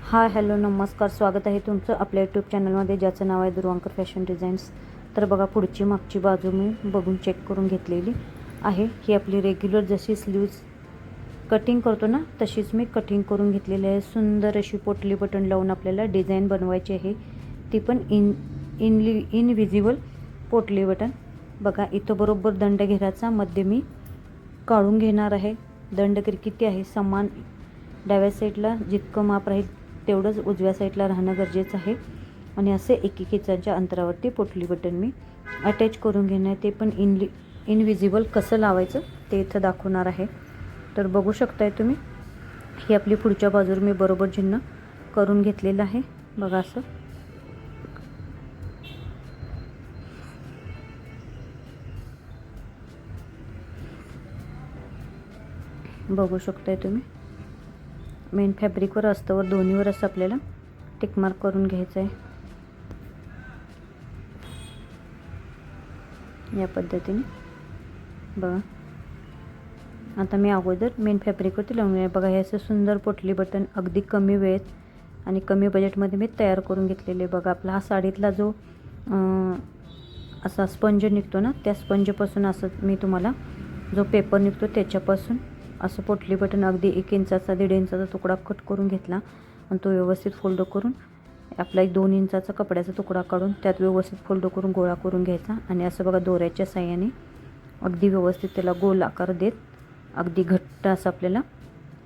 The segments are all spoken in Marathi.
हाय हॅलो नमस्कार, स्वागत आहे तुमचं आपल्या यूट्यूब चॅनलमध्ये ज्याचं नाव आहे दुर्वांकर फॅशन डिझाईन्स. तर बघा, पुढची मागची बाजू मी बघून चेक करून घेतलेली आहे. ही आपली रेग्युलर जशी स्लीव्ज कटिंग करतो ना तशीच मी कटिंग करून घेतलेली आहे. सुंदर अशी पोटली बटन लावून आपल्याला डिझाईन बनवायची आहे, ती पण इनविजिबल पोटली बटन. बघा, इथं बरोबर दंडघेराचा मध्ये मी काढून घेणार आहे. दंडघेर किती आहे समान, डाव्या साईडला जितकं माप राहील तेवढंच उजव्या साईडला राहणं गरजेचं आहे. आणि असे 1-1 इंचाच्या अंतरावरती पोटली बटन मी अटॅच करून घेणार आहे. ते पण इनविजिबल कसं लावायचं ते इथं दाखवणार आहे. तर बघू शकताय तुम्ही, ही आपली पुढच्या बाजूवर मी बरोबर चिन्ह करून घेतलेलं आहे. बघा, असं बघू शकताय तुम्ही. मेन फॅब्रिकवर अस्तावर दोन्हीवर असं आपल्याला टिकमार्क करून घ्यायचं आहे. या पद्धतीने बघा, आता मी अगोदर मेन फॅब्रिकवरती लावून आहे. बघा, हे असं सुंदर पोटली बटन अगदी कमी वेळेत आणि कमी बजेटमध्ये मी तयार करून घेतलेले. बघा, आपला हा साडीतला जो असा स्पंज निघतो ना, त्या स्पंजपासून असं मी तुम्हाला जो पेपर निघतो त्याच्यापासून असं पोटली बटन अगदी 1 इंचाचा 1.5 इंचाचा तुकडा कट करून घेतला आणि तो व्यवस्थित फोल्ड करून आपला 2 इंचाचा कपड्याचा तुकडा काढून त्यात व्यवस्थित फोल्ड करून गोळा करून घ्यायचा. आणि असं बघा, दोऱ्याच्या साहाय्याने अगदी व्यवस्थित त्याला गोल आकार देत अगदी घट्ट असं आपल्याला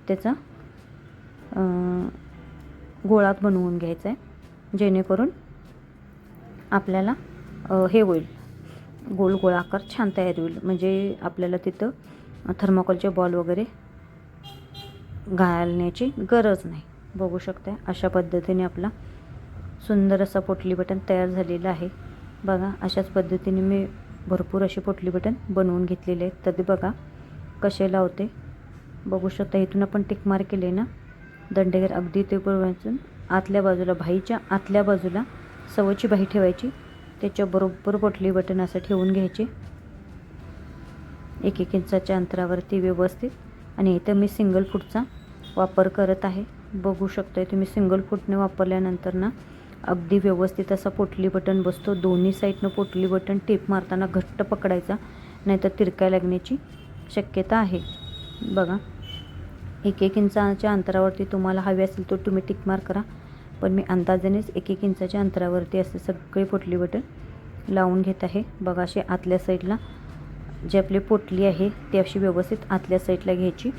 त्याचा गोळा बनवून घ्यायचा आहे, जेणेकरून आपल्याला हे होईल, गोल गोळाकार छान तयार होईल. म्हणजे आपल्याला तिथं थर्माकोलचे बॉल वगैरे घालण्याची गरज नाही. बघू शकता, अशा पद्धतीने आपला सुंदर असा पोटली बटन तयार झालेला आहे. बघा, अशाच पद्धतीने मी भरपूर अशी पोटली बटन बनवून घेतलेले आहेत. तर ते बघा कसे लावते. बघू शकता, इथून आपण टिक मार्क केले ना, दंडघेर अगदी ते बरोबर आतल्या बाजूला, बाहीच्या आतल्या बाजूला सवयची बाही ठेवायची, त्याच्या बरोबर पोटली बटन असं ठेवून घ्यायचे 1-1 इंचाच्या अंतरावरती व्यवस्थित. आणि इथं मी सिंगल फूटचा वापर करत आहे. बघू शकताय तुम्ही, सिंगल फूटने वापरल्यानंतर ना अगदी व्यवस्थित असा पोटली बटन बसतो. दोन्ही साईडनं पोटली बटन टिप मारताना घट्ट पकडायचा, नाहीतर तिरकाय लागण्याची शक्यता आहे. बघा, 1-1 इंचाच्या अंतरावरती तुम्हाला हवे असेल तर तुम्ही टिक मार्क करा, पण मी अंदाजानेच 1-1 इंचाच्या अंतरावरती असे सगळे पोटली बटन लावून घेत आहे. बघा, असे आतल्या साईडला जी आपली पोटली आहे ती अशी व्यवस्थित आतल्या साईडला घ्यायची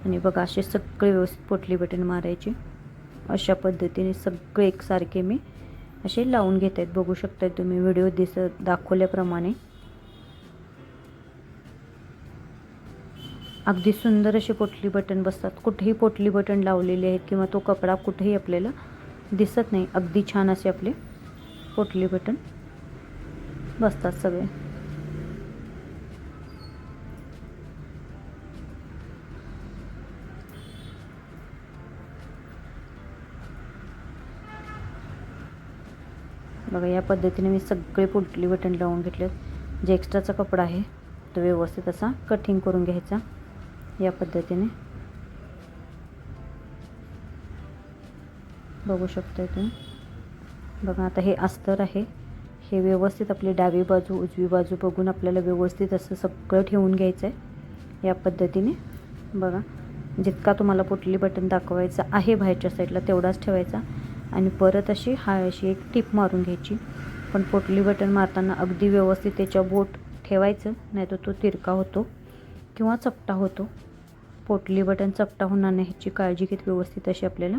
आणि बघा असे सगळे व्यवस्थित पोटली बटन मारायचे. अशा पद्धतीने सगळे एकसारखे मी असे लावून घेत आहेत. बघू शकताय तुम्ही व्हिडिओ दाखवल्याप्रमाणे अगदी सुंदर असे पोटली बटन बसतात. कुठेही पोटली बटन लावलेले आहेत किंवा तो कपडा कुठेही आपल्याला दिसत नाही. अगदी छान असे आपले पोटली बटन बसतात सगळे. बघा, या पद्धतीने मी सगळे पोटली बटन लावून घेतले. जे एक्स्ट्राचा कपडा आहे तो व्यवस्थित असा कटिंग करून घ्यायचा या पद्धतीने. बघू शकताय तुम्ही. बघा, आता हे अस्तर आहे, हे व्यवस्थित आपली डावी बाजू उजवी बाजू बघून आपल्याला व्यवस्थित असं सगळं ठेवून घ्यायचं आहे या पद्धतीने. बघा, जितका तुम्हाला पोटली बटन दाखवायचा आहे बाहेरच्या साईडला तेवढाच ठेवायचा आणि परत अशी एक टिप मारून घ्यायची. पण पोटली बटन मारताना अगदी व्यवस्थित त्याच्या बोट ठेवायचं, नाही तर तो तिरका होतो किंवा चपटा होतो. पोटली बटन चपटा होणार नाही ह्याची काळजी घेत व्यवस्थित अशी आपल्याला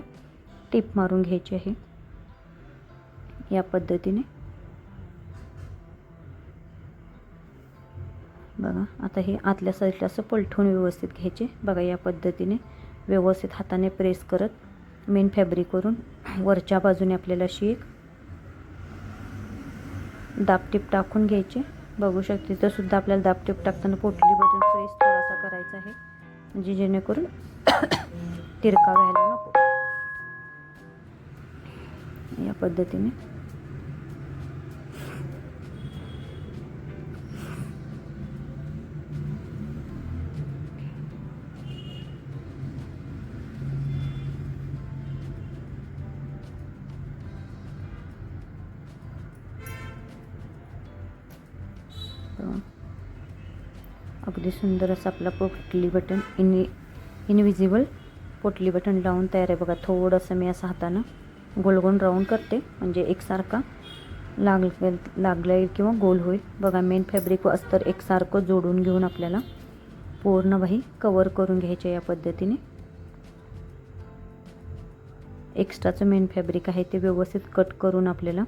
टिप मारून घ्यायची आहे या पद्धतीने. बघा, आता हे आतल्या साईडला असं पलटून व्यवस्थित घ्यायचे. बघा, या पद्धतीने व्यवस्थित हाताने प्रेस करत मेन फॅब्रिकवरून वरच्या बाजूने आपल्याला अशी एक दाबटीप टाकून घ्यायची. बघू शकते, तर सुद्धा आपल्याला दाबटीप टाकताना पोटली बटन प्रेस थोडासा करायचा आहे, म्हणजे जेणेकरून तिरका व्हायला नको. या पद्धतीने अगदी सुंदर असं आपला पोटली बटन इनविजिबल पोटली बटन लावून तयार आहे बघा. थोडंसं मी असं हातानं गोल गोल राऊंड करते म्हणजे एकसारखा लागला येईल किंवा गोल होईल बघा. मेन फॅब्रिक व अस्तर एकसारखं जोडून घेऊन आपल्याला पूर्ण बाही कवर करून घ्यायचे या पद्धतीने. एक्स्ट्राचं मेन फॅब्रिक आहे ते व्यवस्थित कट करून आपल्याला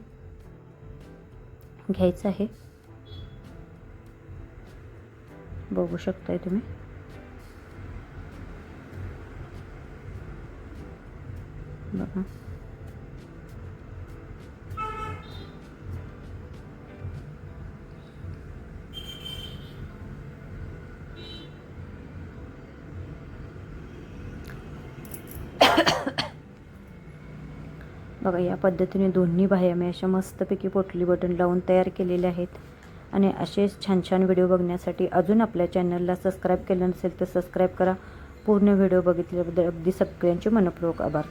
घ्यायचं आहे. बघू शकताय तुम्ही. बघा बघा या पद्धतीने दोन्ही बाह्या मी अशा मस्तपैकी पोटली बटन लावून तयार केलेले आहेत. आणि असेच छान छान व्हिडिओ बघण्यासाठी अजून आपल्या चॅनलला सबस्क्राईब केलं नसेल तर सबस्क्राईब करा. पूर्ण व्हिडिओ बघितल्याबद्दल अगदी सगळ्यांचे मनपूर्वक आभार.